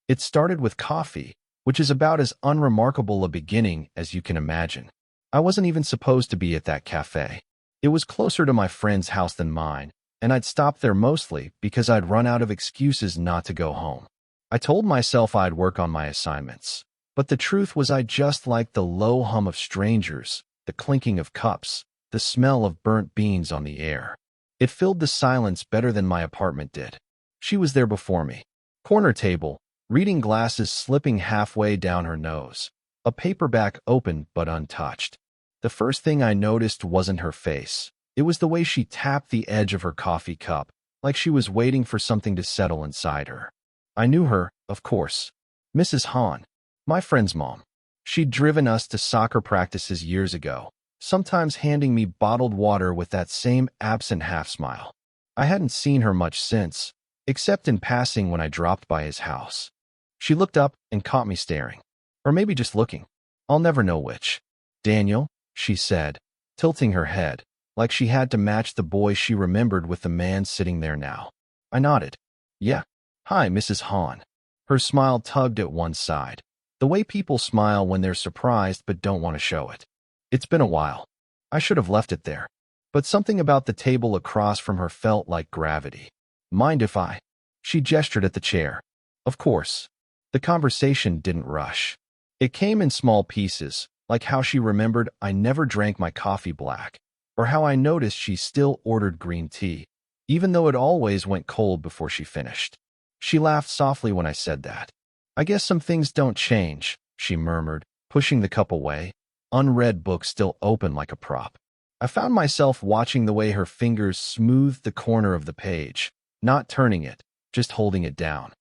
It started with coffee, which is about as unremarkable a beginning as you can imagine. I wasn't even supposed to be at that cafe. It was closer to my friend's house than mine, and I'd stopped there mostly because I'd run out of excuses not to go home. I told myself I'd work on my assignments, but the truth was I just liked the low hum of strangers, the clinking of cups, the smell of burnt beans on the air. It filled the silence better than my apartment did. She was there before me. Corner table, reading glasses slipping halfway down her nose, a paperback open but untouched. The first thing I noticed wasn't her face. It was the way she tapped the edge of her coffee cup, like she was waiting for something to settle inside her. I knew her, of course. Mrs. Hahn, my friend's mom. She'd driven us to soccer practices years ago, sometimes handing me bottled water with that same absent half-smile. I hadn't seen her much since, except in passing when I dropped by his house. She looked up and caught me staring. Or maybe just looking. I'll never know which. "Daniel," she said, tilting her head, like she had to match the boy she remembered with the man sitting there now. I nodded. "Yeah. Hi, Mrs. Hahn." Her smile tugged at one side, the way people smile when they're surprised but don't want to show it. "It's been a while. I should have left it there." But something about the table across from her felt like gravity. "Mind if I?" She gestured at the chair. Of course. The conversation didn't rush. It came in small pieces, like how she remembered I never drank my coffee black, or how I noticed she still ordered green tea, even though it always went cold before she finished. She laughed softly when I said that. "I guess some things don't change," she murmured, pushing the cup away, unread book still open like a prop. I found myself watching the way her fingers smoothed the corner of the page, not turning it, just holding it down.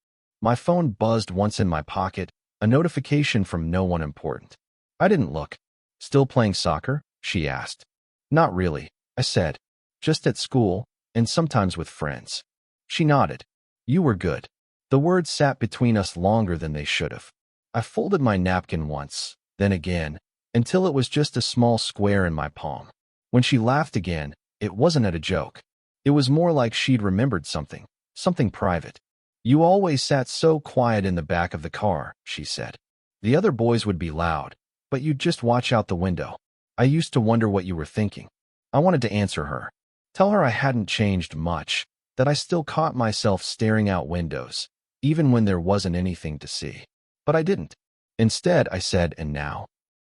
My phone buzzed once in my pocket, a notification from no one important. I didn't look. "Still playing soccer?" she asked. "Not really," I said. "Just at school, and sometimes with friends." She nodded. "You were good." The words sat between us longer than they should have. I folded my napkin once, then again, until it was just a small square in my palm. When she laughed again, it wasn't at a joke. It was more like she'd remembered something private. "You always sat so quiet in the back of the car," she said. "The other boys would be loud, but you'd just watch out the window. I used to wonder what you were thinking." I wanted to answer her. Tell her I hadn't changed much, that I still caught myself staring out windows, even when there wasn't anything to see. But I didn't. Instead, I said, "And now?"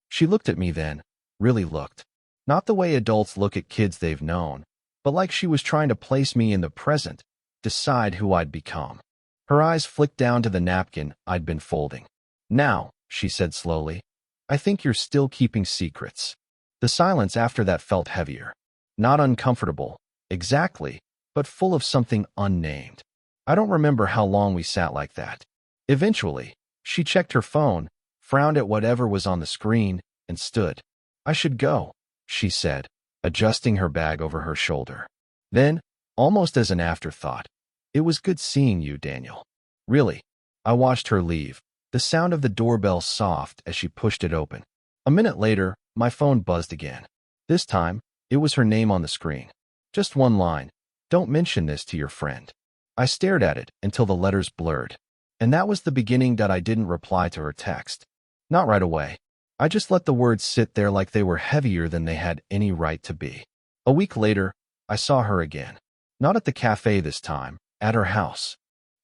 She looked at me then, really looked. Not the way adults look at kids they've known, but like she was trying to place me in the present, decide who I'd become. Her eyes flicked down to the napkin I'd been folding. "Now," she said slowly, "I think you're still keeping secrets." The silence after that felt heavier. Not uncomfortable, exactly, but full of something unnamed. I don't remember how long we sat like that. Eventually, she checked her phone, frowned at whatever was on the screen, and stood. "I should go," she said, adjusting her bag over her shoulder. Then, almost as an afterthought, "It was good seeing you, Daniel." "Really?" I watched her leave, the sound of the doorbell soft as she pushed it open. A minute later, my phone buzzed again. This time, it was her name on the screen. Just one line. "Don't mention this to your friend." I stared at it until the letters blurred. And that was the beginning that I didn't reply to her text. Not right away. I just let the words sit there like they were heavier than they had any right to be. A week later, I saw her again. Not at the cafe this time, at her house.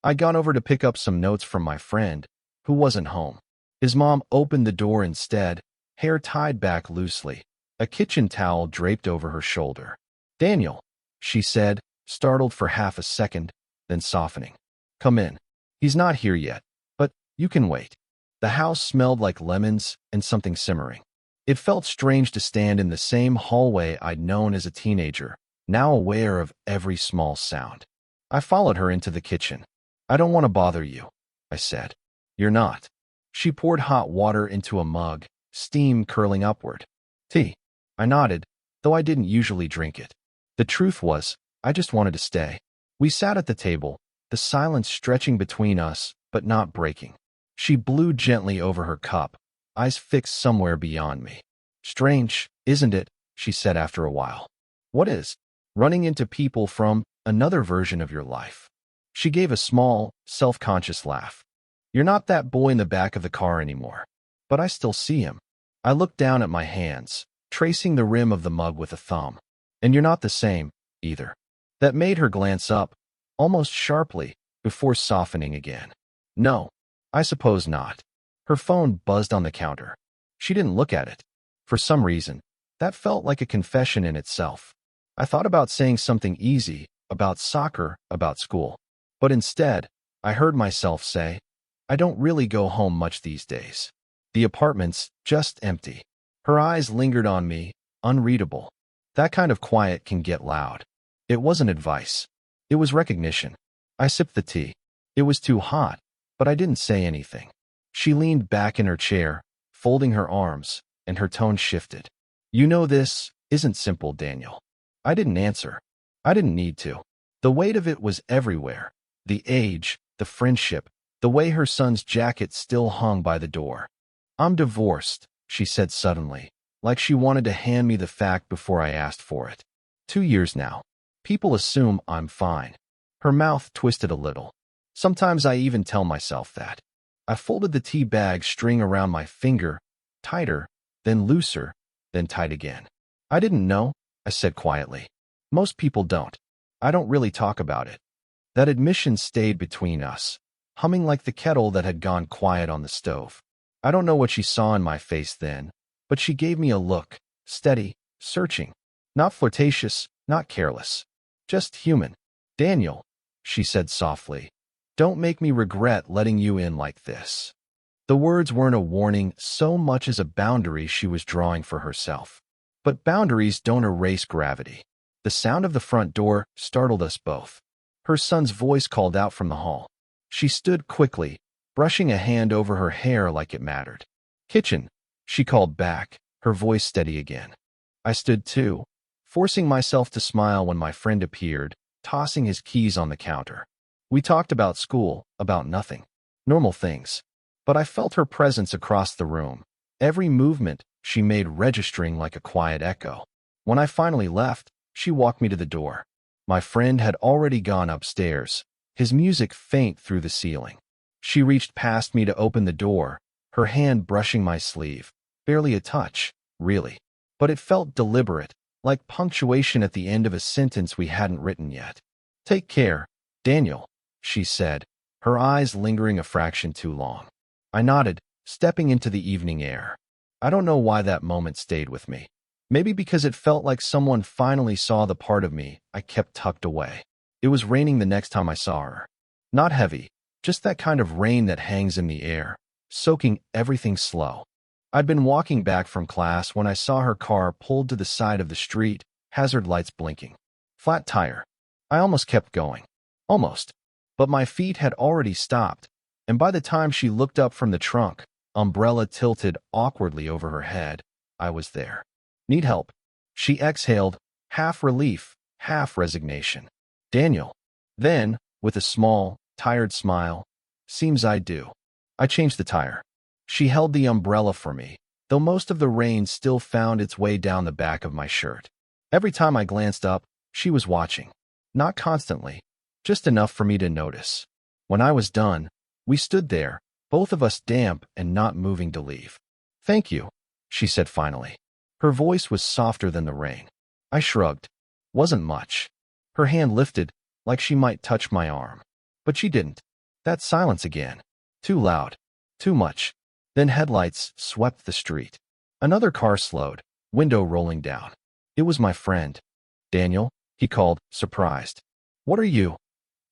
I'd gone over to pick up some notes from my friend, who wasn't home. His mom opened the door instead, hair tied back loosely, a kitchen towel draped over her shoulder. "Daniel," she said, startled for half a second, then softening. "Come in. He's not here yet, but you can wait." The house smelled like lemons and something simmering. It felt strange to stand in the same hallway I'd known as a teenager, now aware of every small sound. I followed her into the kitchen. "I don't want to bother you," I said. "You're not." She poured hot water into a mug, steam curling upward. "Tea." I nodded, though I didn't usually drink it. The truth was, I just wanted to stay. We sat at the table, the silence stretching between us, but not breaking. She blew gently over her cup, eyes fixed somewhere beyond me. "Strange, isn't it?" she said after a while. "What is?" "Running into people from another version of your life." She gave a small, self-conscious laugh. You're not that boy in the back of the car anymore. But I still see him. I look down at my hands, tracing the rim of the mug with a thumb. And you're not the same, either. That made her glance up, almost sharply, before softening again. No, I suppose not. Her phone buzzed on the counter. She didn't look at it. For some reason, that felt like a confession in itself. I thought about saying something easy, about soccer, about school. But instead, I heard myself say, I don't really go home much these days. The apartment's just empty. Her eyes lingered on me, unreadable. That kind of quiet can get loud. It wasn't advice. It was recognition. I sipped the tea. It was too hot, but I didn't say anything. She leaned back in her chair, folding her arms, and her tone shifted. You know this isn't simple, Daniel. I didn't answer. I didn't need to. The weight of it was everywhere. The age, the friendship, the way her son's jacket still hung by the door. I'm divorced, she said suddenly, like she wanted to hand me the fact before I asked for it. 2 years now. People assume I'm fine. Her mouth twisted a little. Sometimes I even tell myself that. I folded the tea bag string around my finger, tighter, then looser, then tight again. I didn't know, I said quietly. Most people don't. I don't really talk about it. That admission stayed between us, humming like the kettle that had gone quiet on the stove. I don't know what she saw in my face then, but she gave me a look, steady, searching. Not flirtatious, not careless. Just human. Daniel, she said softly, don't make me regret letting you in like this. The words weren't a warning so much as a boundary she was drawing for herself. But boundaries don't erase gravity. The sound of the front door startled us both. Her son's voice called out from the hall. She stood quickly, brushing a hand over her hair like it mattered. Kitchen, she called back, her voice steady again. I stood too, forcing myself to smile when my friend appeared, tossing his keys on the counter. We talked about school, about nothing. Normal things. But I felt her presence across the room, every movement she made registering like a quiet echo. When I finally left, she walked me to the door. My friend had already gone upstairs, his music faint through the ceiling. She reached past me to open the door, her hand brushing my sleeve. Barely a touch, really. But it felt deliberate, like punctuation at the end of a sentence we hadn't written yet. Take care, Daniel, she said, her eyes lingering a fraction too long. I nodded, stepping into the evening air. I don't know why that moment stayed with me. Maybe because it felt like someone finally saw the part of me I kept tucked away. It was raining the next time I saw her. Not heavy, just that kind of rain that hangs in the air, soaking everything slow. I'd been walking back from class when I saw her car pulled to the side of the street, hazard lights blinking. Flat tire. I almost kept going. Almost. But my feet had already stopped, and by the time she looked up from the trunk, umbrella tilted awkwardly over her head, I was there. Need help? She exhaled, half relief, half resignation. Daniel. Then, with a small, tired smile, seems I do. I changed the tire. She held the umbrella for me, though most of the rain still found its way down the back of my shirt. Every time I glanced up, she was watching. Not constantly, just enough for me to notice. When I was done, we stood there, both of us damp and not moving to leave. Thank you, she said finally. Her voice was softer than the rain. I shrugged. Wasn't much. Her hand lifted, like she might touch my arm. But she didn't. That silence again. Too loud. Too much. Then headlights swept the street. Another car slowed, window rolling down. It was my friend. Daniel, he called, surprised. What are you?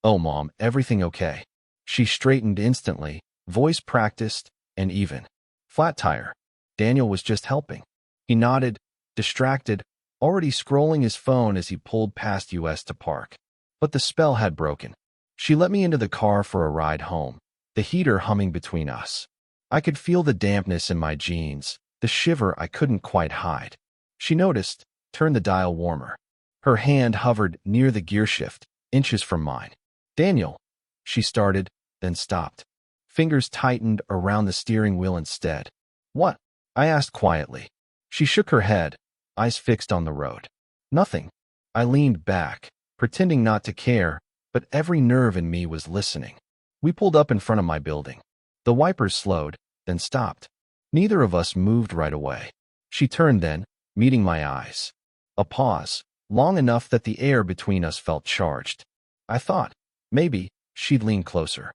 Oh, Mom, everything okay? She straightened instantly, voice practiced, and even. Flat tire. Daniel was just helping. He nodded, distracted, already scrolling his phone as he pulled past us to park. But the spell had broken. She let me into the car for a ride home, the heater humming between us. I could feel the dampness in my jeans, the shiver I couldn't quite hide. She noticed, turned the dial warmer. Her hand hovered near the gear shift, inches from mine. Daniel, she started, then stopped. Fingers tightened around the steering wheel instead. What? I asked quietly. She shook her head, eyes fixed on the road. Nothing. I leaned back, pretending not to care, but every nerve in me was listening. We pulled up in front of my building. The wipers slowed, then stopped. Neither of us moved right away. She turned then, meeting my eyes. A pause, long enough that the air between us felt charged. I thought, maybe, she'd lean closer.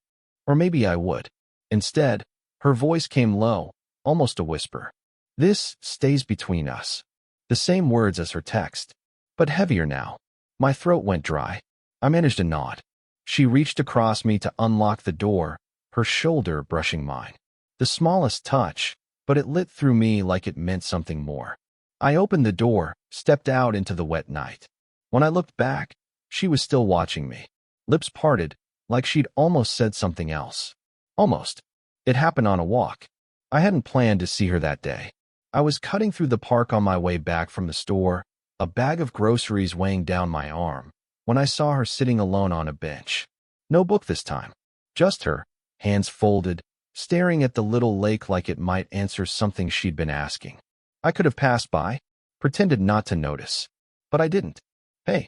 Or maybe I would. Instead, her voice came low, almost a whisper. This stays between us. The same words as her text, but heavier now. My throat went dry. I managed a nod. She reached across me to unlock the door, her shoulder brushing mine. The smallest touch, but it lit through me like it meant something more. I opened the door, stepped out into the wet night. When I looked back, she was still watching me. Lips parted, like she'd almost said something else. Almost. It happened on a walk. I hadn't planned to see her that day. I was cutting through the park on my way back from the store, a bag of groceries weighing down my arm, when I saw her sitting alone on a bench. No book this time. Just her, hands folded, staring at the little lake like it might answer something she'd been asking. I could have passed by, pretended not to notice. But I didn't. Hey,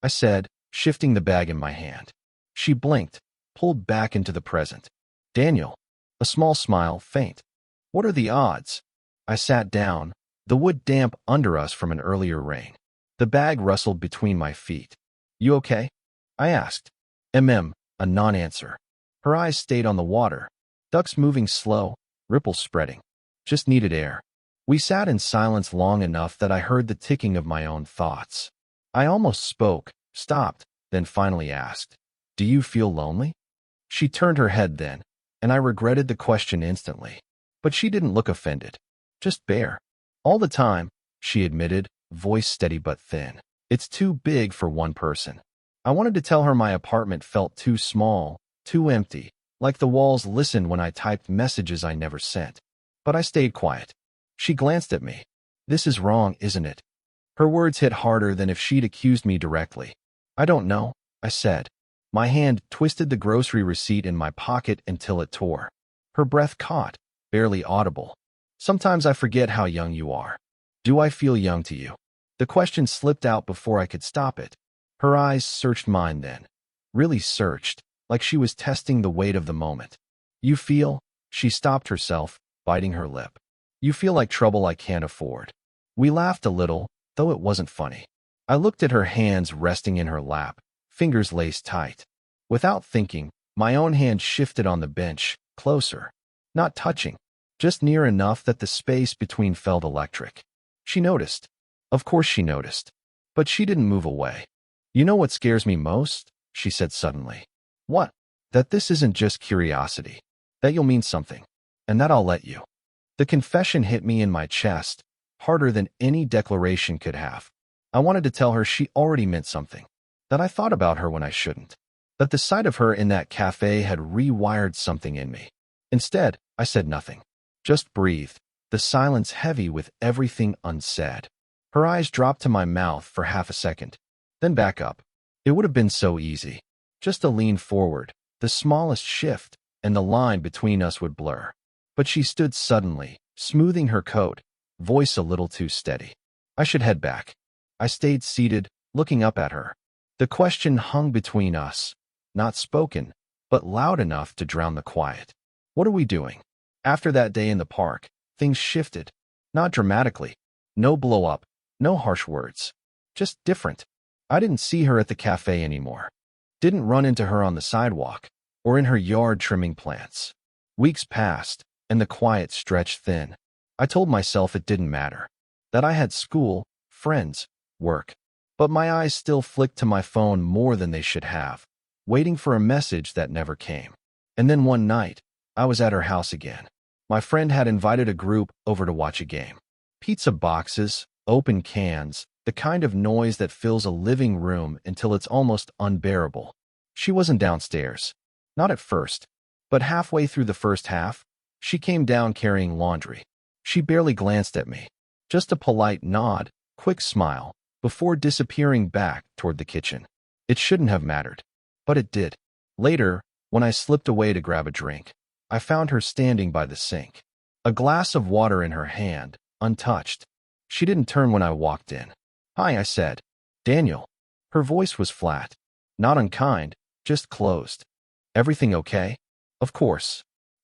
I said, shifting the bag in my hand. She blinked, pulled back into the present. Daniel. A small smile, faint. What are the odds? I sat down, the wood damp under us from an earlier rain. The bag rustled between my feet. You okay? I asked. A non-answer. Her eyes stayed on the water. Ducks moving slow, ripples spreading. Just needed air. We sat in silence long enough that I heard the ticking of my own thoughts. I almost spoke, stopped, then finally asked, Do you feel lonely? She turned her head then, and I regretted the question instantly. But she didn't look offended. Just bare. All the time, she admitted, voice steady but thin. It's too big for one person. I wanted to tell her my apartment felt too small, too empty, like the walls listened when I typed messages I never sent. But I stayed quiet. She glanced at me. This is wrong, isn't it? Her words hit harder than if she'd accused me directly. I don't know, I said. My hand twisted the grocery receipt in my pocket until it tore. Her breath caught, barely audible. Sometimes I forget how young you are. Do I feel young to you? The question slipped out before I could stop it. Her eyes searched mine then. Really searched, like she was testing the weight of the moment. You feel? She stopped herself, biting her lip. You feel like trouble I can't afford. We laughed a little, though it wasn't funny. I looked at her hands resting in her lap, fingers laced tight. Without thinking, my own hand shifted on the bench, closer. Not touching, just near enough that the space between felt electric. She noticed. Of course she noticed. But she didn't move away. You know what scares me most? She said suddenly. What? That this isn't just curiosity. That you'll mean something. And that I'll let you. The confession hit me in my chest, harder than any declaration could have. I wanted to tell her she already meant something. That I thought about her when I shouldn't. That the sight of her in that cafe had rewired something in me. Instead, I said nothing. Just breathed, the silence heavy with everything unsaid. Her eyes dropped to my mouth for half a second, then back up. It would have been so easy. Just a lean forward, the smallest shift, and the line between us would blur. But she stood suddenly, smoothing her coat, voice a little too steady. I should head back. I stayed seated, looking up at her. The question hung between us, not spoken, but loud enough to drown the quiet. What are we doing? After that day in the park, things shifted. Not dramatically. No blow-up, no harsh words. Just different. I didn't see her at the cafe anymore. Didn't run into her on the sidewalk, or in her yard trimming plants. Weeks passed, and the quiet stretched thin. I told myself it didn't matter. That I had school, friends, work. But my eyes still flicked to my phone more than they should have, waiting for a message that never came. And then one night, I was at her house again. My friend had invited a group over to watch a game. Pizza boxes, open cans, the kind of noise that fills a living room until it's almost unbearable. She wasn't downstairs. Not at first. But halfway through the first half, she came down carrying laundry. She barely glanced at me. Just a polite nod, quick smile, before disappearing back toward the kitchen. It shouldn't have mattered. But it did. Later, when I slipped away to grab a drink, I found her standing by the sink. A glass of water in her hand, untouched. She didn't turn when I walked in. Hi, I said. Daniel. Her voice was flat. Not unkind, just closed. Everything okay? Of course.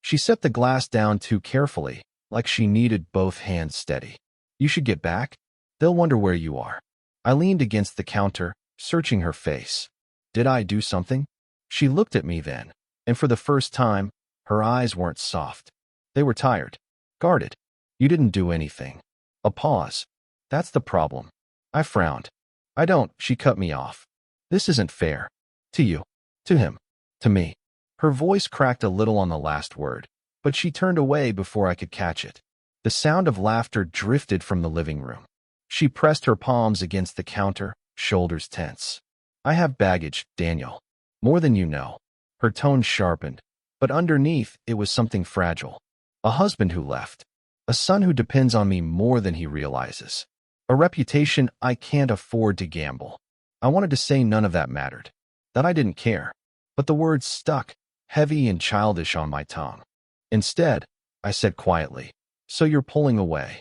She set the glass down too carefully, like she needed both hands steady. You should get back. They'll wonder where you are. I leaned against the counter, searching her face. Did I do something? She looked at me then, and for the first time, her eyes weren't soft. They were tired, guarded. You didn't do anything. A pause. That's the problem. I frowned. I don't, she cut me off. This isn't fair. To you. To him. To me. Her voice cracked a little on the last word, but she turned away before I could catch it. The sound of laughter drifted from the living room. She pressed her palms against the counter, shoulders tense. I have baggage, Daniel. More than you know. Her tone sharpened, but underneath it was something fragile. A husband who left. A son who depends on me more than he realizes. A reputation I can't afford to gamble. I wanted to say none of that mattered, that I didn't care, but the words stuck, heavy and childish on my tongue. Instead, I said quietly, so you're pulling away.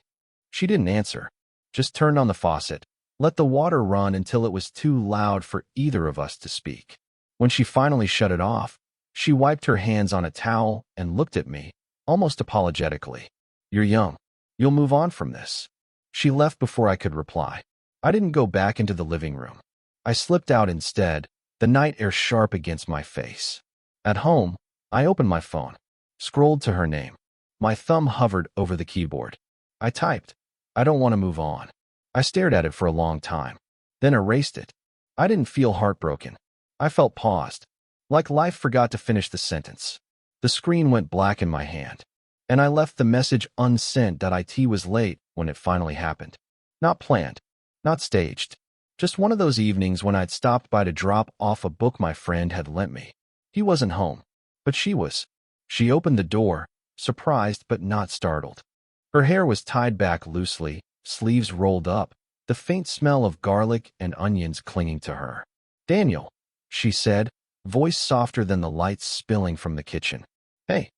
She didn't answer, just turned on the faucet, let the water run until it was too loud for either of us to speak. When she finally shut it off, she wiped her hands on a towel and looked at me, almost apologetically. You're young. You'll move on from this. She left before I could reply. I didn't go back into the living room. I slipped out instead, the night air sharp against my face. At home, I opened my phone, scrolled to her name. My thumb hovered over the keyboard. I typed, I don't want to move on. I stared at it for a long time, then erased it. I didn't feel heartbroken. I felt paused, like life forgot to finish the sentence. The screen went black in my hand, and I left the message unsent that IT was late when it finally happened. Not planned, not staged. Just one of those evenings when I'd stopped by to drop off a book my friend had lent me. He wasn't home, but she was. She opened the door, surprised but not startled. Her hair was tied back loosely, sleeves rolled up, the faint smell of garlic and onions clinging to her. Daniel, she said, voice softer than the lights spilling from the kitchen. Hey,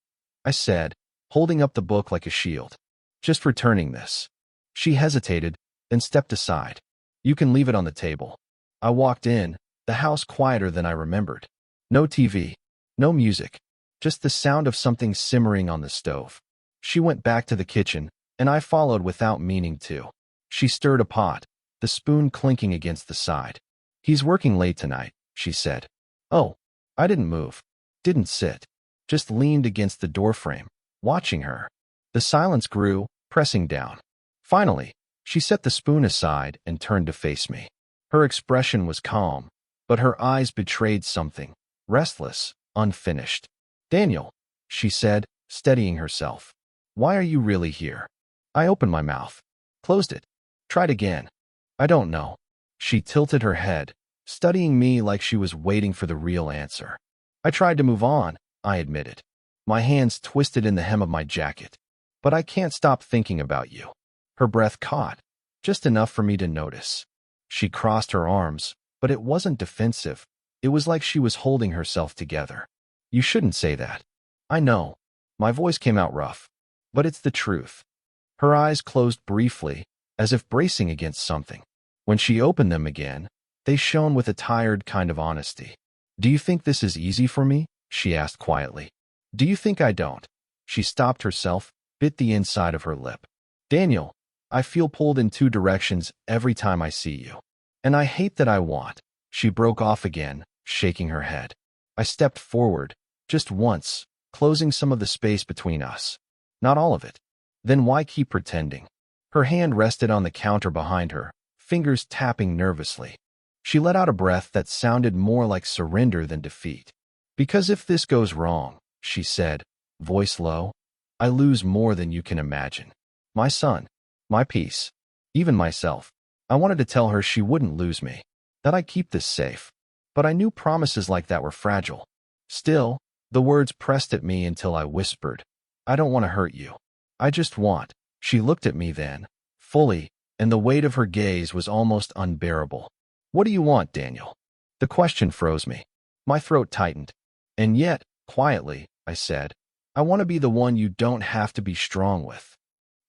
I said, holding up the book like a shield. Just returning this. She hesitated, then stepped aside. You can leave it on the table. I walked in, the house quieter than I remembered. No TV, no music, just the sound of something simmering on the stove. She went back to the kitchen, and I followed without meaning to. She stirred a pot, the spoon clinking against the side. He's working late tonight, she said. Oh, I didn't move, didn't sit, just leaned against the doorframe, watching her. The silence grew, pressing down. Finally, she set the spoon aside and turned to face me. Her expression was calm, but her eyes betrayed something, restless, unfinished. Daniel, she said, steadying herself. Why are you really here? I opened my mouth, closed it, tried again. I don't know. She tilted her head, studying me like she was waiting for the real answer. I tried to move on, I admitted. My hands twisted in the hem of my jacket. But I can't stop thinking about you. Her breath caught, just enough for me to notice. She crossed her arms, but it wasn't defensive. It was like she was holding herself together. You shouldn't say that. I know. My voice came out rough. But it's the truth. Her eyes closed briefly, as if bracing against something. When she opened them again, they shone with a tired kind of honesty. Do you think this is easy for me? She asked quietly. Do you think I don't? She stopped herself, bit the inside of her lip. Daniel, I feel pulled in two directions every time I see you. And I hate that I want. She broke off again, shaking her head. I stepped forward, just once, closing some of the space between us. Not all of it. Then why keep pretending? Her hand rested on the counter behind her, fingers tapping nervously. She let out a breath that sounded more like surrender than defeat. Because if this goes wrong, she said, voice low, I lose more than you can imagine. My son, my peace, even myself. I wanted to tell her she wouldn't lose me, that I'd keep this safe. But I knew promises like that were fragile. Still, the words pressed at me until I whispered, I don't want to hurt you. I just want. She looked at me then, fully, and the weight of her gaze was almost unbearable. What do you want, Daniel? The question froze me. My throat tightened. And yet, quietly, I said, I want to be the one you don't have to be strong with.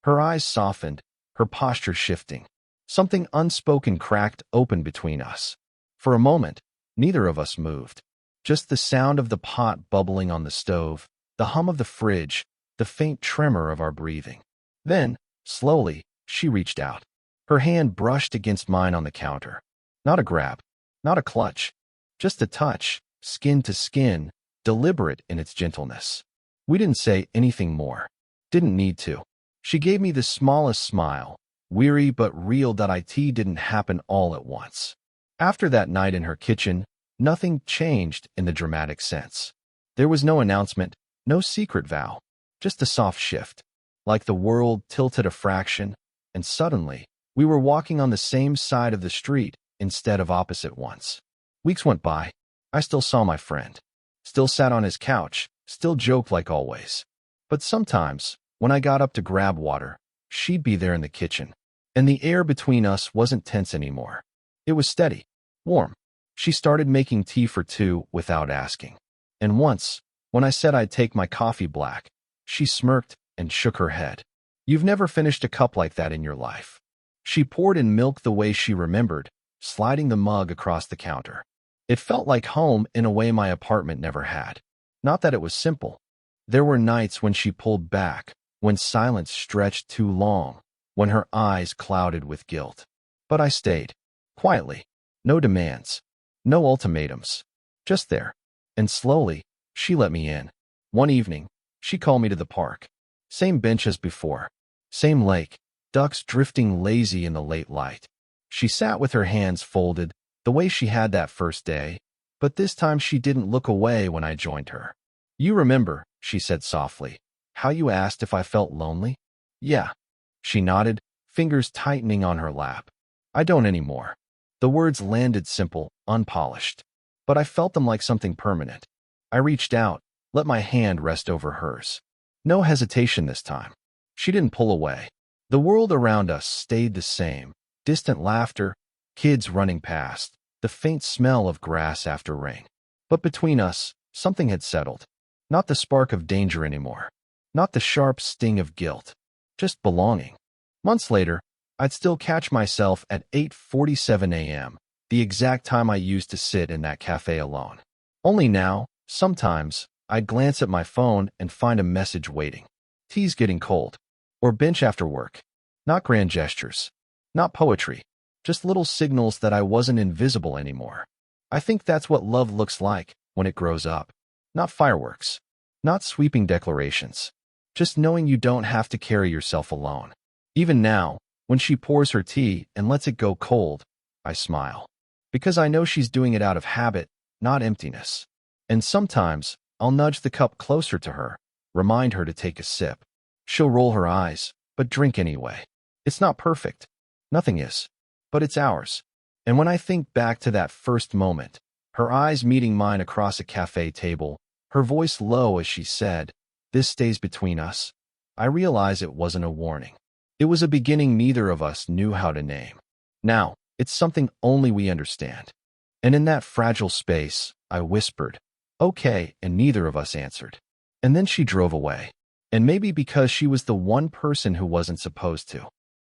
Her eyes softened, her posture shifting. Something unspoken cracked open between us. For a moment, neither of us moved. Just the sound of the pot bubbling on the stove, the hum of the fridge, the faint tremor of our breathing. Then, slowly, she reached out. Her hand brushed against mine on the counter. Not a grab, not a clutch, just a touch, skin to skin, deliberate in its gentleness. We didn't say anything more. Didn't need to. She gave me the smallest smile, weary but real. It didn't happen all at once. After that night in her kitchen, nothing changed in the dramatic sense. There was no announcement, no secret vow, just a soft shift. Like the world tilted a fraction, and suddenly, we were walking on the same side of the street instead of opposite ones. Weeks went by. I still saw my friend. Still sat on his couch, still joked like always. But sometimes, when I got up to grab water, she'd be there in the kitchen. And the air between us wasn't tense anymore. It was steady, warm. She started making tea for two without asking. And once, when I said I'd take my coffee black, she smirked and shook her head. You've never finished a cup like that in your life. She poured in milk the way she remembered, sliding the mug across the counter. It felt like home in a way my apartment never had. Not that it was simple. There were nights when she pulled back, when silence stretched too long, when her eyes clouded with guilt. But I stayed, quietly. No demands, no ultimatums. Just there. And slowly, she let me in. One evening, she called me to the park. Same bench as before. Same lake, ducks drifting lazy in the late light. She sat with her hands folded, the way she had that first day, but this time she didn't look away when I joined her. You remember, she said softly, how you asked if I felt lonely? Yeah. She nodded, fingers tightening on her lap. I don't anymore. The words landed simple, unpolished, but I felt them like something permanent. I reached out, let my hand rest over hers. No hesitation this time. She didn't pull away. The world around us stayed the same. Distant laughter, kids running past, the faint smell of grass after rain. But between us, something had settled. Not the spark of danger anymore. Not the sharp sting of guilt. Just belonging. Months later, I'd still catch myself at 8:47 a.m., the exact time I used to sit in that cafe alone. Only now, sometimes, I'd glance at my phone and find a message waiting. Tea's getting cold. Or bench after work. Not grand gestures. Not poetry. Just little signals that I wasn't invisible anymore. I think that's what love looks like when it grows up. Not fireworks. Not sweeping declarations. Just knowing you don't have to carry yourself alone. Even now, when she pours her tea and lets it go cold, I smile. Because I know she's doing it out of habit, not emptiness. And sometimes, I'll nudge the cup closer to her, remind her to take a sip. She'll roll her eyes, but drink anyway. It's not perfect. Nothing is. But it's ours. And when I think back to that first moment, her eyes meeting mine across a cafe table, her voice low as she said, "This stays between us," I realize it wasn't a warning. It was a beginning neither of us knew how to name. Now, it's something only we understand. And in that fragile space, I whispered, "Okay," and neither of us answered. And then she drove away. And maybe because she was the one person who wasn't supposed to.